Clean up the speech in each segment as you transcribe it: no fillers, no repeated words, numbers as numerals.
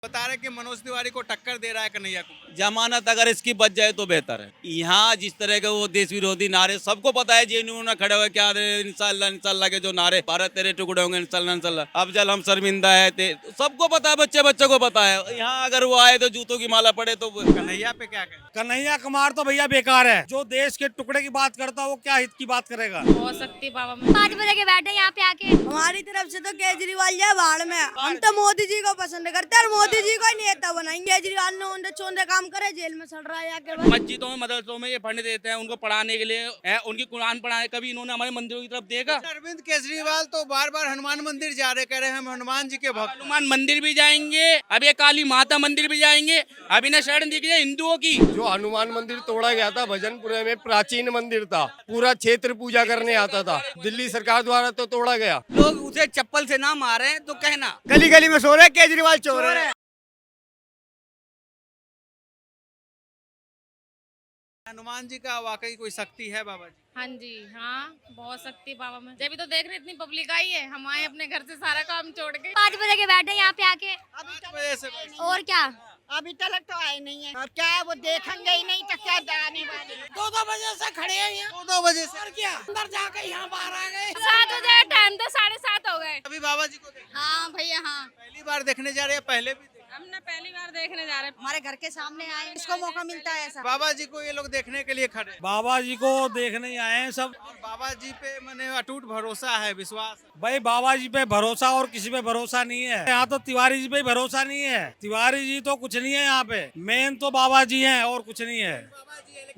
बता रहे कि मनोज तिवारी को टक्कर दे रहा है कन्हैया को। जमानत अगर इसकी बच जाए तो बेहतर है। यहाँ जिस तरह के वो देश विरोधी नारे सबको पता है, जेएनयू में खड़े हुए क्या इंशाल्लाह इंशाल्लाह के जो नारे, भारत तेरे टुकड़े होंगे इंशाल्लाह इंशाल्लाह, अब जल हम शर्मिंदा है सबको पता है, बच्चे बच्चे को पता है। यहाँ अगर वो आए तो जूतों की माला पड़े तो कन्हैया पे क्या कहें? कन्हैया कुमार तो भैया बेकार है। जो देश के टुकड़े की बात करता है वो क्या हित की बात करेगा। हो सकती बाबा में 5 बजे के बैठे यहाँ पे आके। हमारी तरफ से तो केजरीवाल जाए बाढ़ में। हम तो मोदी जी को पसंद करते हैं और मोदी जी को ही नेता बनाएंगे। केजरीवाल ने उन्हें चोंदे काम करे, जेल में सड़ रहा है आके बस। मस्जिदों में मदरसों में ये फंड देते हैं उनको पढ़ाने के लिए, उनकी कुरान पढ़ाने। कभी इन्होंने हमारे मंदिरों की तरफ देखा? अरविंद केजरीवाल तो बार बार हनुमान मंदिर जा रहे, कह रहे हैं हम हनुमान जी के भक्त। हनुमान मंदिर भी जाएंगे, अब ये काली माता मंदिर भी जाएंगे। अब इन्हें शरण दी गई हिंदुओं की। जो हनुमान मंदिर तोड़ा गया था भजनपुरे में, प्राचीन मंदिर था, पूरा क्षेत्र पूजा करने आता था, दिल्ली सरकार द्वारा तो तोड़ा गया। लोग उसे चप्पल से ना मारे तो कहना। गली गली में सो रहे केजरीवाल चोर है। हनुमान जी का वाकई कोई शक्ति है बाबा जी? हाँ जी, हाँ बहुत शक्ति बाबा में। जब भी तो देख रहे इतनी पब्लिक आई है, हम आए अपने घर से सारा काम छोड़ के। 5 बजे के बैठे यहाँ पे आके। 5 बजे से और क्या, अभी तक तो आए नहीं है। और क्या है, वो देखेंगे ही नहीं तो क्या आने वाले। 2-2 बजे से खड़े हैं यहाँ। 2 बजे से। और क्या अंदर जाकर यहाँ बाहर आ गए। 7 बजे टाइम तो 7:30 हो गए। अभी बाबा जी को देखा? हाँ भैया हाँ, पहली बार देखने जा रहे हैं, पहले भी देखा? हमने पहली बार देखने जा रहे हैं। हमारे घर के सामने आए, इसको मौका मिलता है ऐसा। बाबा जी को ये लोग देखने के लिए खड़े हैं। बाबा जी को देखने ही आए हैं सब। और बाबा जी पे मैंने अटूट भरोसा है, विश्वास है। भाई बाबा जी पे भरोसा और किसी पे भरोसा नहीं है। यहाँ तो तिवारी जी पे भरोसा नहीं है। तिवारी जी तो कुछ नहीं है यहाँ पे, मेन तो बाबा जी हैं और कुछ नहीं है।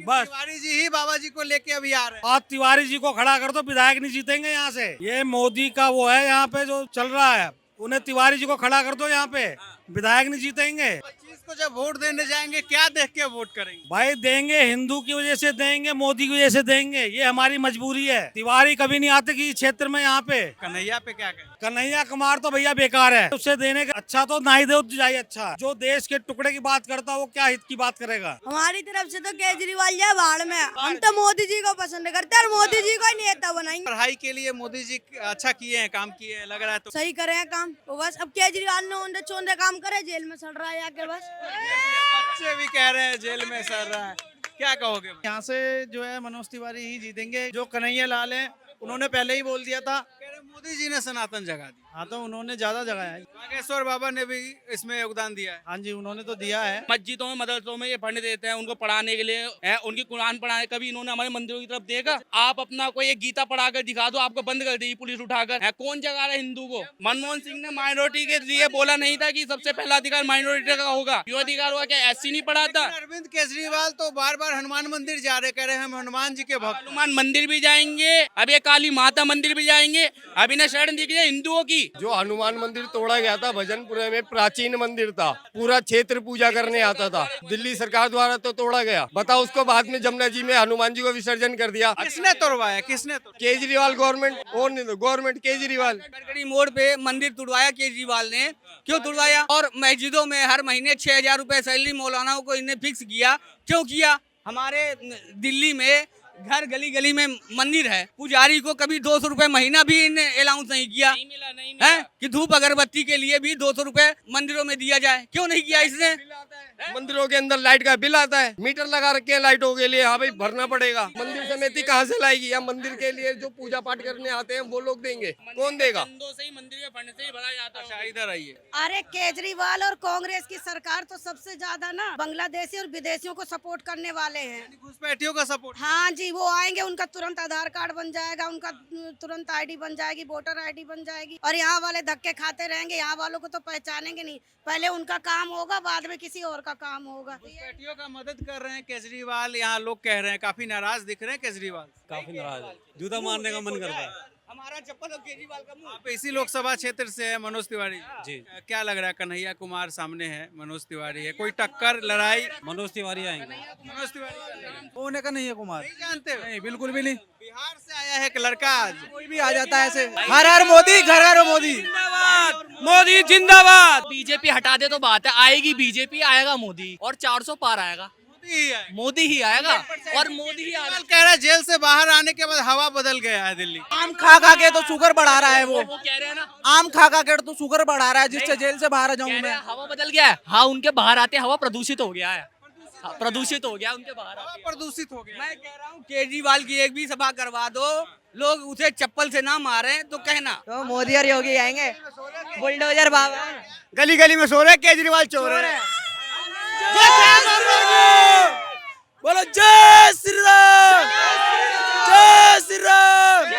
बस तिवारी जी ही बाबा जी को लेके अभी आ रहे हैं। आज तिवारी जी को खड़ा कर दो, विधायक नहीं जीतेंगे यहाँ से। ये मोदी का वो है यहाँ पे जो चल रहा है, उन्हें तिवारी जी को खड़ा कर दो यहाँ पे, विधायक नहीं जीतेंगे। 25 को जब वोट देने जाएंगे क्या देख के वोट करेंगे? भाई देंगे, हिंदू की वजह से देंगे, मोदी की वजह से देंगे, ये हमारी मजबूरी है। तिवारी कभी नहीं आते किसी क्षेत्र में यहाँ पे। कन्हैया पे क्या कहें? कन्हैया कुमार तो भैया बेकार है। उससे देने का अच्छा तो ना ही दे जाए। अच्छा, जो देश के टुकड़े की बात करता है वो क्या हित की बात करेगा। हमारी तरफ से तो केजरीवाल जाए बाढ़ में। हम तो मोदी जी को पसंद करते हैं और मोदी जी को ही नेता बनाएंगे। पढ़ाई के लिए मोदी जी अच्छा किए हैं, काम किए हैं, लग रहा है तो। सही करे हैं काम, तो बस अब केजरीवाल ने उन्हें चोंदे काम करे, जेल में सड़ रहा है आके बस। बच्चे भी कह रहे हैं जेल में सड़ रहा है, क्या कहोगे? यहाँ से जो है मनोज तिवारी ही जीतेंगे। जो कन्हैया लाल है उन्होंने पहले ही बोल दिया था। कह रहे मोदी जी ने सनातन जगा दी। हाँ तो उन्होंने ज्यादा जगह है। बागेश्वर बाबा ने भी इसमें योगदान दिया है। हाँ जी, उन्होंने तो दिया है। मस्जिदों में मदरसों में ये फंड देते हैं उनको पढ़ाने के लिए, उनकी कुरान पढ़ाने। कभी इन्होंने हमारे मंदिरों की तरफ देखा? आप अपना कोई एक गीता पढ़ा कर दिखा दो, आपको बंद कर देगी पुलिस उठाकर। कौन जगा रहा है हिंदू को? मनमोहन सिंह ने माइनॉरिटी के लिए बोला नहीं था कि सबसे पहला अधिकार माइनॉरिटी का होगा? क्यों अधिकार हुआ? क्या एससी नहीं पढ़ा था? अरविंद केजरीवाल तो बार बार हनुमान मंदिर जा रहे, कह रहे हैं हम हनुमान जी के भक्त। हनुमान मंदिर भी जाएंगे, अब ये काली माता मंदिर भी जाएंगे। अब इन्हें शरण दी गई हिंदुओं की। जो हनुमान मंदिर तोड़ा गया था भजनपुरे में, प्राचीन मंदिर था, पूरा क्षेत्र पूजा करने आता था, दिल्ली सरकार द्वारा तो तोड़ा गया। बताओ, उसको बाद में जमुना जी में हनुमान जी को विसर्जन कर दिया। किसने तोड़वाया? किसने केजरीवाल गवर्नमेंट, और गवर्नमेंट केजरीवाल। गड़करी मोड़ पे मंदिर तुड़वाया केजरीवाल ने। क्यों तुड़वाया? और मस्जिदों में हर महीने 6,000 रुपए सैलरी मौलानाओं को इन्हें फिक्स किया। क्यों किया? हमारे दिल्ली में घर गली गली में मंदिर है, पुजारी को कभी 200 रुपए महीना भी इन्हें अलाउंस नहीं किया। नहीं मिला है कि धूप अगरबत्ती के लिए भी 200 रुपए मंदिरों में दिया जाए। क्यों नहीं किया इसने? मंदिरों के अंदर लाइट का बिल आता है, मीटर लगा रखे हैं लाइटों के लिए। हाँ भाई, भरना पड़ेगा। मंदिर समिति कहाँ से लाएगी? या मंदिर के लिए जो पूजा पाठ करने आते हैं वो लोग देंगे, कौन देगा? से ही मंदिर के फंड से ही भरा जाता है। अच्छा, इधर आइए। अरे केजरीवाल और कांग्रेस की सरकार तो सबसे ज्यादा ना बांग्लादेशी और विदेशियों को सपोर्ट करने वाले हैं। घुसपैठियों का सपोर्ट। हाँ जी, वो आएंगे, उनका तुरंत आधार कार्ड बन जाएगा, उनका तुरंत आईडी बन जाएगी, वोटर आईडी बन जाएगी। और यहाँ वाले धक्के खाते रहेंगे, यहाँ वालों को तो पहचानेंगे नहीं। पहले उनका काम होगा, बाद में किसी और का काम होगा। घुसपैठियों का मदद कर रहे हैं केजरीवाल, यहाँ लोग कह रहे हैं, काफी नाराज दिख रहे हैं केजरीवाल। काफी नाराज है, जूता मारने का मन करता है। हमारा चप्पल और केजरीवाल का मुंह। आप इसी लोकसभा क्षेत्र से है मनोज तिवारी जी। क्या लग रहा है? कन्हैया कुमार सामने है, मनोज तिवारी है, कोई टक्कर लड़ाई? मनोज तिवारी आएंगे। मनोज तिवारी कौन है कन्हैया कुमार? नहीं जानते हो? नहीं, बिल्कुल भी नहीं। बिहार से आया है एक लड़का आज। कोई भी आ जाता है ऐसे। हर हर मोदी, घर हर मोदी। मोदी जिंदाबाद। बीजेपी हटा दे तो बात है, आएगी बीजेपी, आएगा मोदी और 400 पार आएगा। मोदी ही आएगा और मोदी ही आ रहा केजरीवाल कह रहा है जेल से बाहर आने के बाद हवा बदल गया है दिल्ली। आम खा खा के तो शुगर बढ़ा रहा है वो कह रहे हैं ना, आम खा खा के तो शुगर बढ़ा रहा है जिससे जेल से बाहर आ जाऊं कह रहे मैं। हैं हवा बदल गया है। हाँ, उनके बाहर आते हवा प्रदूषित हो गया है। हाँ, प्रदूषित हो गया उनके बाहर हवा आते। प्रदूषित हो गया। मैं कह रहा हूँ केजरीवाल की एक भी सभा करवा दो, लोग उसे चप्पल से ना मारे तो कहना। तो मोदी और योगी आएंगे, बुलडोजर बाबा गली गली में सो रहे केजरीवाल चोर है। बोलो जय श्री राम, जय श्री राम।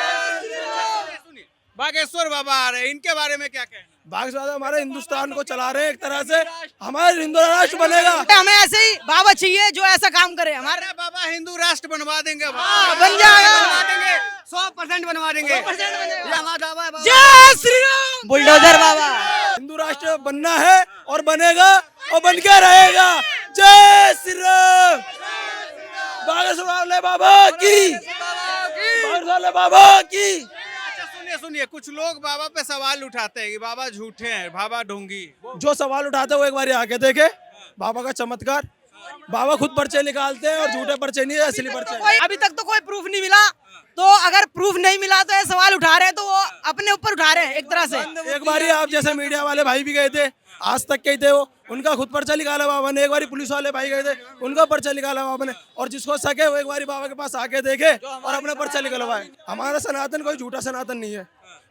बागेश्वर बाबा आ रहे हैं, इनके बारे में क्या कहना? बागेश्वर हमारे हिंदुस्तान को चला रहे हैं एक तरह से, हमारा हिंदू राष्ट्र बनेगा। हमें ऐसे ही बाबा चाहिए जो ऐसा काम करे हमारे। अरे बाबा हिंदू राष्ट्र बनवा देंगे, बन जाएगा, 100% बनवा देंगे। जय श्री राम, बुलडोजर बाबा। हिंदू राष्ट्र बनना है और बनेगा और बन के रहेगा। जय श्री राम। बागेश्वर वाले बाबा की, बागेश्वर वाले बाबा की। अच्छा सुनिए सुनिए, कुछ लोग बाबा पे सवाल उठाते हैं कि बाबा झूठे हैं, बाबा ढोंगी। जो सवाल उठाते हैं वो एक बार आके देखे बाबा का चमत्कार। बाबा खुद पर्चे निकालते हैं और झूठे पर्चे नहीं है, असली पर्चे। अभी तक तो कोई प्रूफ नहीं मिला, तो अगर प्रूफ नहीं मिला तो ये सवाल उठा रहे हैं, तो वो अपने ऊपर उठा रहे हैं एक तरह से। एक बारी आप जैसे मीडिया वाले भाई भी गए थे, आज तक के ही थे वो, उनका खुद पर्चा निकाला बाबा ने। एक बारी पुलिस वाले भाई गए थे, उनका पर्चा निकाला बाबा ने। और जिसको सके वो एक बारी बाबा के पास आके देखे और अपना पर्चा निकलवाए। हमारा सनातन कोई झूठा सनातन नहीं है।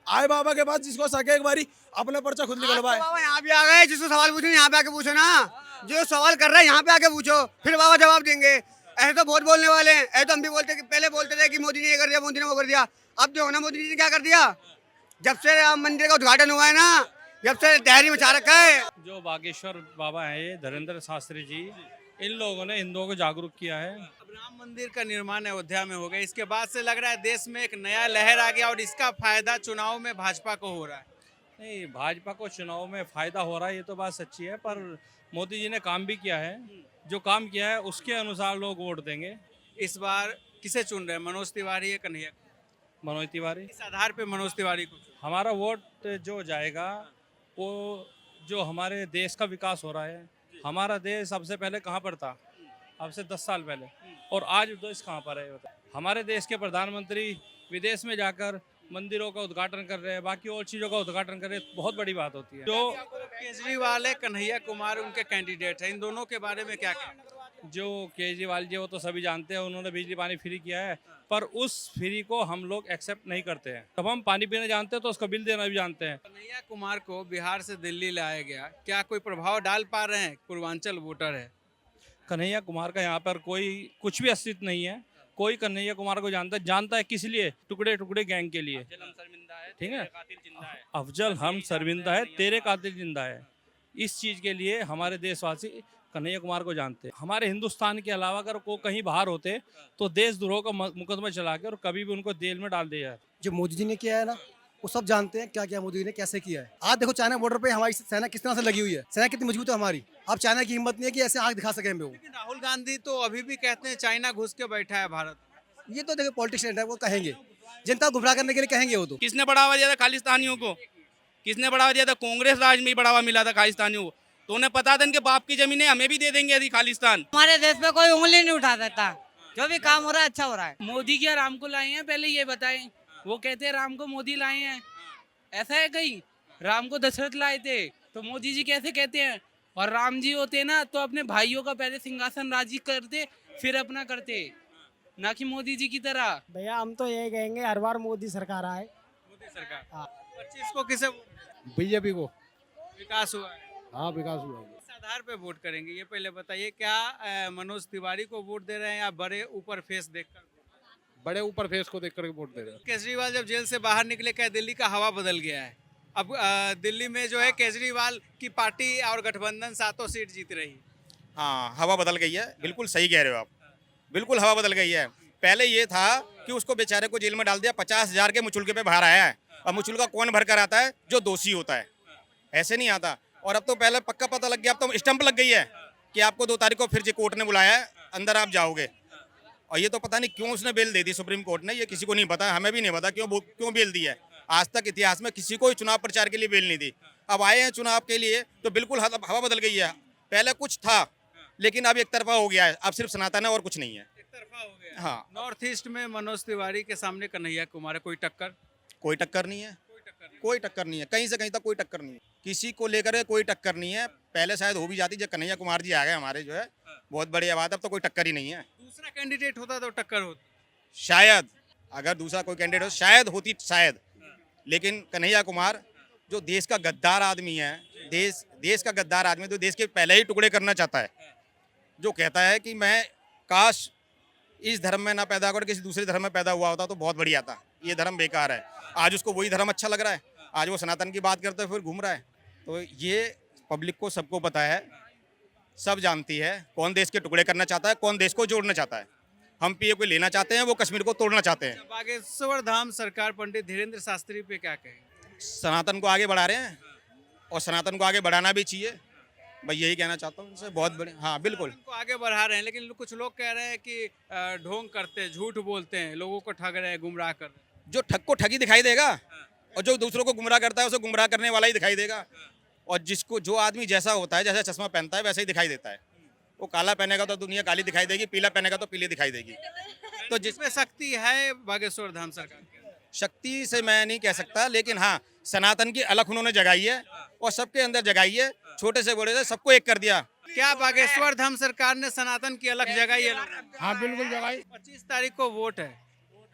आए बाबा के पास, जिसको सके एक बारी अपना पर्चा खुद निकलवाए। बाबा यहाँ भी आ गए, जिसको सवाल पूछो यहाँ पे आके पूछो ना। जो सवाल कर रहा है यहाँ पे आके पूछो, फिर बाबा जवाब देंगे। ऐसे तो बहुत बोलने वाले हैं। ऐसे तो हम भी बोलते, पहले बोलते थे कि मोदी ने ये कर दिया, मोदी ने वो कर दिया। अब जो है ना, मोदी जी ने क्या कर दिया? जब से राम मंदिर का उद्घाटन हुआ है ना, जब से तहरी मचा रखा है। जो बागेश्वर बाबा है ये धीरेन्द्र शास्त्री जी, इन लोगों ने हिंदुओं को जागरूक किया है। अब राम मंदिर का निर्माण अयोध्या में हो गया, इसके बाद से लग रहा है देश में एक नया लहर आ गया और इसका फायदा चुनाव में भाजपा को हो रहा है। नहीं, भाजपा को चुनाव में फायदा हो रहा है ये तो बात सच्ची है, पर मोदी जी ने काम भी किया है। जो काम किया है उसके अनुसार लोग वोट देंगे। इस बार किसे चुन रहे हैं, मनोज तिवारी या कन्हैया? मनोज तिवारी। इस आधार पे मनोज तिवारी को चुन। हमारा वोट जो जाएगा वो जो हमारे देश का विकास हो रहा है। हमारा देश सबसे पहले कहाँ पर था? अब से 10 साल पहले। और आज देश कहाँ पर है? हमारे देश के प्रधानमंत्री विदेश में जाकर मंदिरों का उद्घाटन कर रहे हैं, बाकी और चीज़ों का उद्घाटन कर रहे हैं, बहुत बड़ी बात होती है। जो केजरीवाल है, कन्हैया कुमार उनके कैंडिडेट हैं, इन दोनों के बारे में क्या कहना? जो केजरीवाल जी वो तो सभी जानते हैं, उन्होंने बिजली पानी फ्री किया है, पर उस फ्री को हम लोग एक्सेप्ट नहीं करते हैं। जब हम पानी पीने जानते हैं तो उसका बिल देना भी जानते हैं। कन्हैया कुमार को बिहार से दिल्ली लाया गया, क्या कोई प्रभाव डाल पा रहे हैं? पूर्वांचल वोटर है। कन्हैया कुमार का यहाँ पर कोई कुछ भी अस्तित्व नहीं है। कोई कन्हैया कुमार को जानता है किस लिए? टुकड़े टुकड़े गैंग के लिए। ठीक है, अफजल हम शर्मिंदा है, तेरे कातिल जिंदा है। इस चीज़ के लिए हमारे देशवासी कन्हैया कुमार को जानते हैं। हमारे हिंदुस्तान के अलावा अगर वो कहीं बाहर होते तो देशद्रोह का मुकदमा चला के और कभी भी उनको जेल में डाल दिया जाता। जो मोदी जी ने किया है ना, वो सब जानते हैं क्या क्या मोदी जी ने कैसे किया है। आज देखो चाइना बॉर्डर पे हमारी सेना किस तरह से लगी हुई है, सेना कितनी मजबूत है हमारी। अब चाइना की हिम्मत नहीं है कि ऐसे आग दिखा सके हमें वो। लेकिन राहुल गांधी तो अभी भी कहते हैं चाइना घुस के बैठा है भारत। ये तो देखो पॉलिटिशियन है, वो कहेंगे, जनता को गुमराह करने के लिए कहेंगे वो तो। किसने बढ़ावा दिया था खालिस्तानियों को? किसने बढ़ावा दिया था? कांग्रेस राज में ही बढ़ावा मिला था खालिस्तानियों को। तो उन्हें पता था इनके बाप की जमीनें हमें भी दे देंगे यदि खालिस्तान। हमारे देश में कोई उंगली नहीं उठा सकता, जो भी काम हो रहा है अच्छा हो रहा है। मोदी क्या राम को लाए हैं? पहले ये बताएं। वो कहते हैं राम को मोदी लाए हैं, ऐसा है कहीं? राम को दशरथ लाए थे, तो मोदी जी कैसे कहते हैं? और राम जी होते ना तो अपने भाइयों का पहले सिंहासन राजी करते, फिर अपना करते, ना कि मोदी जी की तरह। भैया हम तो यही कहेंगे, हर बार मोदी सरकार आए। मोदी सरकार 25 को किसे? बीजेपी को। विकास हुआ है। हाँ, विकास हुआ। इस आधार पे वोट करेंगे, ये पहले बताइए। क्या मनोज तिवारी को वोट दे रहे हैं या बड़े ऊपर फेस देखकर? बड़े ऊपर फेस को देख कर वोट दे रहे हैं। केजरीवाल जब जेल से बाहर निकले, क्या दिल्ली का हवा बदल गया है? अब दिल्ली में जो है केजरीवाल की पार्टी और गठबंधन 7 सीट जीत रही। हाँ, हवा बदल गई है, बिल्कुल सही कह रहे हो आप, बिल्कुल हवा बदल गई है। पहले ये था कि उसको बेचारे को जेल में डाल दिया, 50,000 के मुचुल्के पे बाहर आया है। अब मुचुल्का कौन भर कर आता है? जो दोषी होता है, ऐसे नहीं आता। और अब तो पहले पक्का पता लग गया, अब तो स्टंप लग गई है कि आपको 2 तारीख को फिर से कोर्ट ने बुलाया है, अंदर आप जाओगे। और ये तो पता नहीं क्यों उसने बेल दे दी सुप्रीम कोर्ट ने, ये किसी को नहीं पता, हमें भी नहीं पता क्यों बेल दी है। आज तक इतिहास में किसी को चुनाव प्रचार के लिए बेल नहीं दी। अब आए हैं चुनाव के लिए तो बिल्कुल हवा बदल गई है। पहले कुछ था, लेकिन अब एक तरफा हो गया है, अब सिर्फ सनातन है और कुछ नहीं है। एक तरफा हो गया। हाँ, नॉर्थ ईस्ट में मनोज तिवारी के सामने कन्हैया कुमार है, कोई टक्कर? कोई टक्कर नहीं है, कोई टक्कर नहीं है, कहीं से कहीं तक कोई टक्कर नहीं है, किसी को लेकर के कोई टक्कर नहीं है। पहले शायद हो भी जाती, जब कन्हैया कुमार जी आ गए हमारे जो है, बहुत बढ़िया बात है, अब तो कोई टक्कर ही नहीं है। दूसरा कैंडिडेट होता तो टक्कर होती। शायद अगर दूसरा कोई कैंडिडेट हो शायद होती, शायद, लेकिन कन्हैया कुमार जो देश का गद्दार आदमी है, देश का गद्दार आदमी, तो देश के पहले ही टुकड़े करना चाहता है, जो कहता है कि मैं काश इस धर्म में ना पैदा कर किसी दूसरे धर्म में पैदा हुआ होता तो बहुत बढ़िया था, ये धर्म बेकार है। आज उसको वही धर्म अच्छा लग रहा है, आज वो सनातन की बात करते हुए फिर घूम रहा है। तो ये पब्लिक को सबको पता है, सब जानती है कौन देश के टुकड़े करना चाहता है, कौन देश को जोड़ना चाहता है। हम पीए को लेना चाहते हैं, वो कश्मीर को तोड़ना चाहते हैं। बागेश्वर धाम सरकार पंडित धीरेन्द्र शास्त्री पे क्या कहेंगे? सनातन को आगे बढ़ा रहे हैं और सनातन को आगे बढ़ाना भी चाहिए, मैं यही कहना चाहता हूँ उनसे। बहुत बड़े, हाँ बिल्कुल उनको आगे बढ़ा रहे हैं, लेकिन कुछ लोग कह रहे हैं कि ढोंग करते हैं, झूठ बोलते हैं, लोगों को ठग रहे हैं, गुमराह कर रहे हैं। जो ठग को ठगी दिखाई देगा और जो दूसरों को गुमराह करता है उसे गुमराह करने वाला ही दिखाई देगा। और जिसको जो आदमी जैसा होता है, जैसा चश्मा पहनता है वैसा ही दिखाई देता है। वो काला पहनेगा तो दुनिया काली दिखाई देगी, पीला पहनेगा तो पीली दिखाई देगी। तो जिसमें शक्ति है बागेश्वर धाम सरकार की, शक्ति से मैं नहीं कह सकता, लेकिन हाँ सनातन की अलख उन्होंने जगाई है और सबके अंदर जगाई है, छोटे से बड़े से सबको एक कर दिया। क्या बागेश्वर धाम सरकार ने सनातन की अलग जगाई है? हाँ बिल्कुल जगाई। 25 तारीख को वोट है,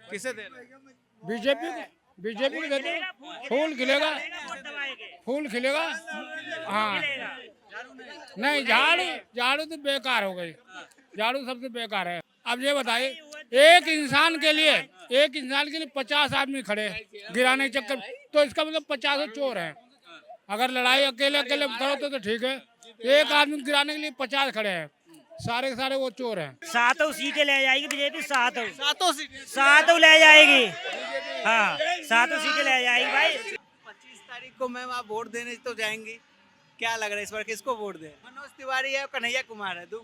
किसे दे रहे हैं? बीजेपी को देते हैं। फूल खिलेगा, फूल खिलेगा। हाँ नहीं, झाड़ू तो बेकार हो गई, झाड़ू सबसे बेकार है। अब ये बताइए, एक इंसान के लिए 50 आदमी खड़े हैं गिराने के चक्कर, तो इसका मतलब 50 चोर हैं। अगर लड़ाई अकेले करो तो ठीक है, एक आदमी गिराने के लिए 50 खड़े हैं, सारे के सारे वो चोर हैं। 7 सीटें ले जाएगी बीजेपी, 7 सातों ले जाएगी। हाँ 7 सीटें ले जाएगी भाई। 25 तारीख को मैम आप वोट देने तो जाएंगी, क्या लग रहा है इस बार किसको वोट दे? मनोज तिवारी है, कन्हैया कुमार है, दो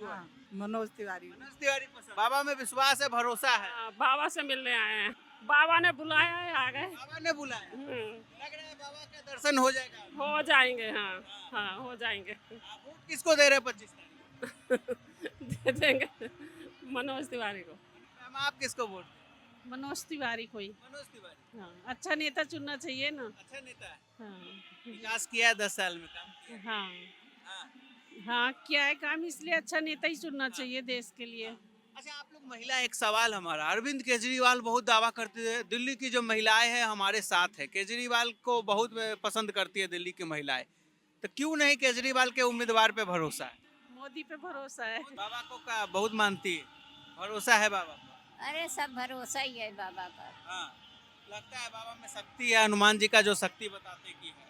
मनोज तिवारी। पसंद। बाबा में विश्वास है, भरोसा है? बाबा से मिलने आए हैं, बाबा ने बुलाया है, आ गए। बाबा ने बुलाया, लग रहा है बाबा का दर्शन हो जाएगा। हो जाएंगे, हाँ हाँ हो जाएंगे। आप वोट किसको दे रहे हैं 25 तारीख? दे देंगे मनोज तिवारी को। मैम आप किसको वोट? मनोज तिवारी को ही। मनोज तिवारी, हाँ, अच्छा नेता चुनना चाहिए ना। अच्छा नेता है, हाँ विकास किया है 10 साल में, काम किया है। हाँ हाँ क्या है काम, इसलिए अच्छा नेता ही चुनना चाहिए देश के लिए। अच्छा आप लोग महिला, एक सवाल हमारा, अरविंद केजरीवाल बहुत दावा करते हैं, दिल्ली की जो महिलाएं हैं हमारे साथ है, केजरीवाल को बहुत पसंद करती है दिल्ली की महिलाएं, तो क्यों नहीं केजरीवाल के उम्मीदवार पे भरोसा है? मोदी पे भरोसा है। बाबा को का बहुत मानती है, भरोसा है बाबा पर? अरे सब भरोसा ही है बाबा पर। हाँ, लगता है बाबा में शक्ति है, हनुमान जी का जो शक्ति बताते की है।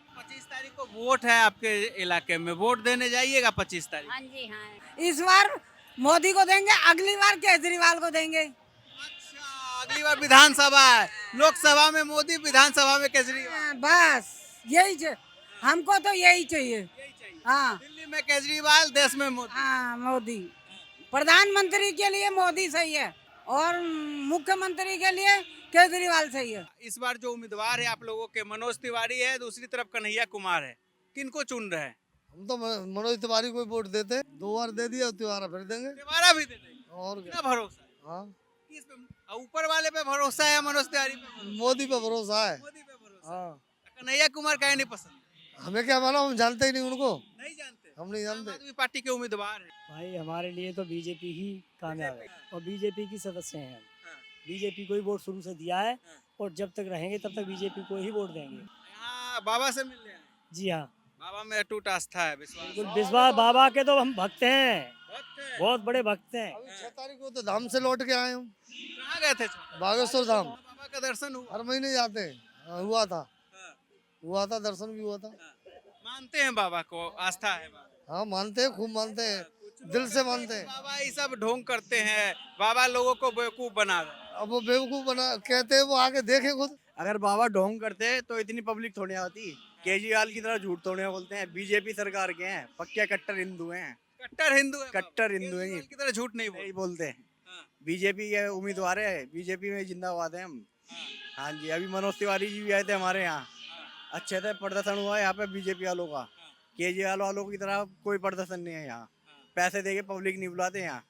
25 तारीख को वोट है आपके इलाके में, वोट देने जाइएगा 25 तारीख? हाँ जी हाँ। इस बार मोदी को देंगे, अगली बार केजरीवाल को देंगे। अच्छा, अगली बार विधानसभा है, लोकसभा में मोदी, विधानसभा में केजरीवाल। बस यही हमको तो यही चाहिए। हाँ दिल्ली में केजरीवाल, देश में मोदी। हाँ मोदी। प्रधानमंत्री के लिए मोदी सही है और मुख्यमंत्री के लिए केजरीवाल सही है। इस बार जो उम्मीदवार है आप लोगों के, मनोज तिवारी है, दूसरी तरफ कन्हैया कुमार है, किनको चुन रहे हैं? हम तो मनोज तिवारी को वोट देते, 2 बार दे दिया, तिवारा फिर देंगे। तिवारा भी दे देंगे और क्या भरोसा? हाँ किस पे, ऊपर वाले पे भरोसा है, मनोज तिवारी पे? मोदी पे भरोसा है। मोदी पे भरोसा। हाँ कन्हैया कुमार का नहीं पसंद? हमें क्या मालूम, हम जानते ही नहीं उनको। नहीं जानते? हम नहीं आम जानते। आदमी पार्टी के उम्मीदवार है भाई हमारे लिए तो बीजेपी ही कामयाब है और बीजेपी की सदस्य हैं हम। बीजेपी को ही वोट शुरू से दिया है और जब तक रहेंगे तब तक बीजेपी को ही वोट देंगे। यहाँ बाबा से मिलने आए? जी हाँ, बाबा में अटूट आस्था है, विश्वास। बिल्कुल विश्वास, बाबा के तो हम भक्त हैं, बहुत बड़े भक्त हैं। अभी 6 तारीख को तो धाम से लौट के आए हूँ। कहाँ गए थे? बागेश्वर धाम। बाबा का दर्शन हुआ? हर महीने जाते हैं। हाँ, हुआ था, दर्शन भी हुआ था। मानते हैं बाबा को, आस्था है बाबा? हाँ मानते हैं, खूब मानते हैं, दिल से मानते हैं। बाबा ये सब ढोंग करते हैं, बाबा लोगों को बेवकूफ बना रहे हैं। अब वो बेवकूफ बना कहते हैं, वो आके देखे खुद। अगर बाबा ढोंग करते तो इतनी पब्लिक थोड़ी आती। केजरीवाल की तरह झूठ थोड़े बोलते हैं, बीजेपी सरकार के हैं, पक्के कट्टर हिंदू हैं। कट्टर हिंदू है? कट्टर हिंदू हैं, की तरह झूठ नहीं बोलते हैं। बीजेपी के उम्मीदवार है, बीजेपी में जिंदाबाद है हम। हाँ जी, अभी मनोज तिवारी जी भी आए थे हमारे यहाँ, अच्छे से प्रदर्शन हुआ यहाँ पे बीजेपी वालों का। केजरीवाल वालों की तरह कोई प्रदर्शन नहीं है यहाँ। पैसे देके पब्लिक नहीं बुलाते यहाँ।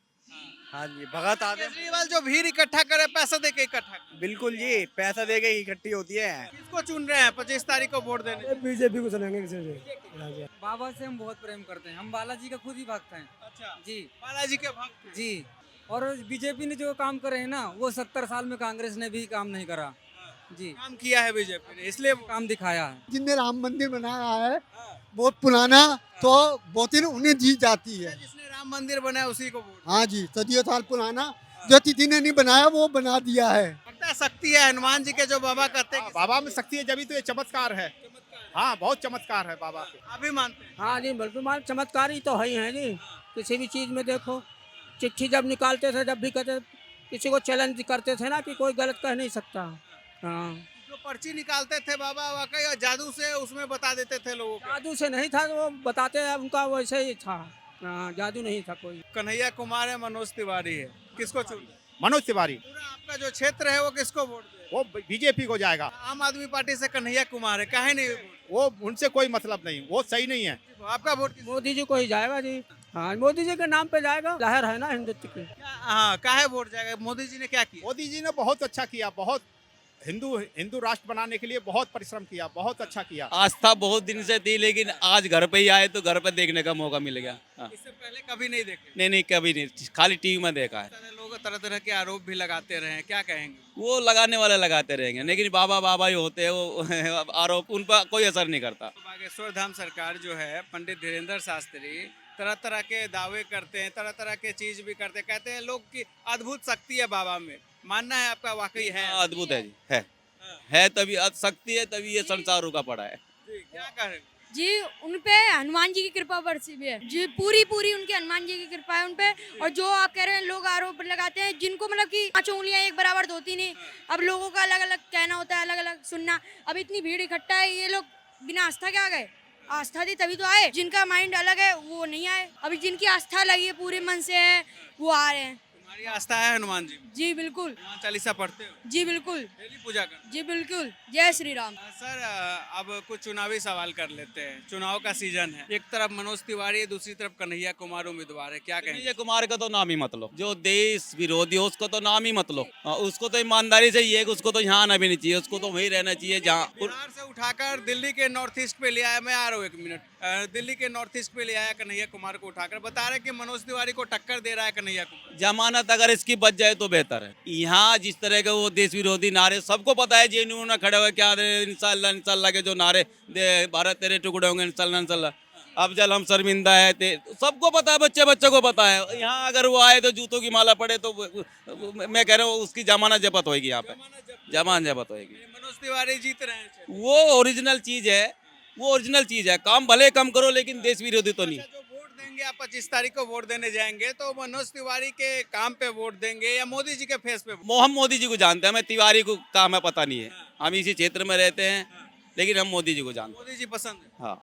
हाँ जी, भगत आते हैं। केजरीवाल जो भीड़ इकट्ठा करे पैसा दे के इकट्ठा करे। बिल्कुल जी, पैसा देके इकट्ठी होती है। किसको चुन रहे हैं 25 तारीख को वोट देने? बीजेपी को चुनेंगे। बाबा से हम बहुत प्रेम करते हैं, हम बालाजी का खुद ही भक्त हैं। अच्छा जी बालाजी के भक्त हैं। जी। और बीजेपी ने जो काम करे हैं ना, वो 70 साल में कांग्रेस ने भी काम नहीं करा जी। काम किया है बीजेपी ने, इसलिए काम दिखाया है। जिनने राम मंदिर बनाया है बहुत पुराना, तो बहुत ही उन्हें जीत जाती है। जिसने राम मंदिर बनाया उसी को वोट। हाँ जी, सदियों साल पुराना, जो किसी ने नहीं बनाया वो बना दिया है। लगता है शक्ति है हनुमान जी के जो बाबा कहते हैं। बाबा में शक्ति है, जब तो ये चमत्कार है। हाँ, बहुत चमत्कार है बाबा के। अभी मानते हैं। हाँ जी, बिल्कुल चमत्कार ही तो है ही है जी। किसी भी चीज में देखो, चिट्ठी जब निकालते थे, जब भी कहते किसी को चैलेंज करते थे ना कि कोई गलत कह नहीं सकता। हाँ, जो पर्ची निकालते थे बाबा वाकई जादू से उसमें बता देते थे लोगों को। जादू से नहीं था, वो बताते हैं, उनका वैसे ही था। हाँ, जादू नहीं था कोई। कन्हैया कुमार है, मनोज तिवारी है, किसको चुन? मनोज तिवारी, पूरा आपका जो क्षेत्र है वो किसको वोट दे? वो बीजेपी को जाएगा। आम आदमी पार्टी से कन्हैया कुमार है, काहे नहीं वोट? वो उनसे कोई मतलब नहीं, वो सही नहीं है। आपका वोट मोदी जी को ही जाएगा जी। हाँ, मोदी जी के नाम पे जाएगा, लहर है ना हिंदुत्व की। हाँ, काहे वोट जाएगा? मोदी जी ने क्या किया? मोदी जी ने बहुत अच्छा किया, बहुत हिंदू राष्ट्र बनाने के लिए बहुत परिश्रम किया, बहुत अच्छा किया। आस्था बहुत दिन से थी, लेकिन आज घर पे ही आए तो घर पे देखने का मौका मिल गया। हाँ। इससे पहले कभी नहीं देखे? नहीं, कभी नहीं, खाली टीवी में देखा है। लोग तरह तरह के आरोप भी लगाते रहे, क्या कहेंगे? वो लगाने वाले लगाते रहेंगे, लेकिन बाबा बाबा ही होते हैं, वो आरोप उन पर कोई असर नहीं करता। बागेश्वर धाम सरकार जो है, पंडित धीरेन्द्र शास्त्री तरह तरह के दावे करते हैं, तरह तरह के चीज भी करते हैं, कहते हैं लोग की अद्भुत शक्ति है बाबा में। मानना है आपका वाकई है? हाँ, अद्भुत है जी, है तभी शक्ति है, तभी ये संसार रुका पड़ा है। क्या करें जी? उनपे हनुमान जी की कृपा बरसी हुई है जी, पूरी उनकी हनुमान जी की कृपा है उनपे। और जो आप कह रहे हैं लोग आरोप लगाते हैं, जिनको मतलब कि 5 उंगलियां एक बराबर होती नहीं। अब लोगों का अलग अलग कहना होता है, अलग अलग सुनना। अब इतनी भीड़ इकट्ठा है, ये लोग बिना आस्था के आ गए? आस्था थी तभी तो आए। जिनका माइंड अलग है वो नहीं आए। अभी जिनकी आस्था लगी है, पूरे मन से है, वो आ रहे हैं। तुम्हारी आस्था है हनुमान जी? जी बिल्कुल। हनुमान चालीसा पढ़ते हो? जी बिल्कुल। डेली पूजा करते? जी बिल्कुल। जय श्री राम। सर अब कुछ चुनावी सवाल कर लेते हैं। चुनाव का सीजन है, एक तरफ मनोज तिवारी है, दूसरी तरफ कन्हैया कुमार उम्मीदवार है, क्या कहेंगे? कन्हैया कुमार का तो नाम ही मत लो, जो देश विरोधी हो उसको तो नाम ही मत लो। उसको तो ईमानदारी से ये, उसको तो यहाँ आना भी नहीं चाहिए, उसको तो वहीं रहना चाहिए जहाँ। बिहार से उठाकर दिल्ली के नॉर्थ ईस्ट पे ले आया, मैं आ रहा हूँ 1 मिनट। दिल्ली के नॉर्थ ईस्ट पे ले आया कन्हैया कुमार को उठाकर, बता रहे कि मनोज तिवारी को टक्कर दे रहा है कन्हैया कुमार। जमानत अगर इसकी बच जाए तो बेहतर है। यहाँ जिस तरह के वो देश विरोधी नारे, सबको पता है जेएनयू में खड़े हुए क्या इंशाल्लाह इंशाल्लाह के जो नारे भारत तेरे टुकड़े होंगे इंशाल्लाह इंशाल्लाह, अब जल हम शर्मिंदा है, सबको पता है, बच्चे को पता है। यहाँ अगर वो आए तो जूतों की माला पड़े तो मैं कह रहा हूँ उसकी जमानत जब्त होगी, यहाँ पे जमानत जब्त होगी। मनोज तिवारी जीत रहे हैं, वो ओरिजिनल चीज है, वो ओरिजिनल चीज है। काम भले कम करो लेकिन देश विरोधी तो नहीं। वोट देंगे आप 25 तारीख को वोट देने जाएंगे तो मनोज तिवारी के काम पे वोट देंगे या मोदी जी के फेस पे? हम मोदी जी को जानते हैं, हमें तिवारी को काम है पता नहीं है। हम इसी क्षेत्र में रहते हैं, लेकिन हम मोदी जी को जानते हैं। मोदी जी पसंद है? हाँ।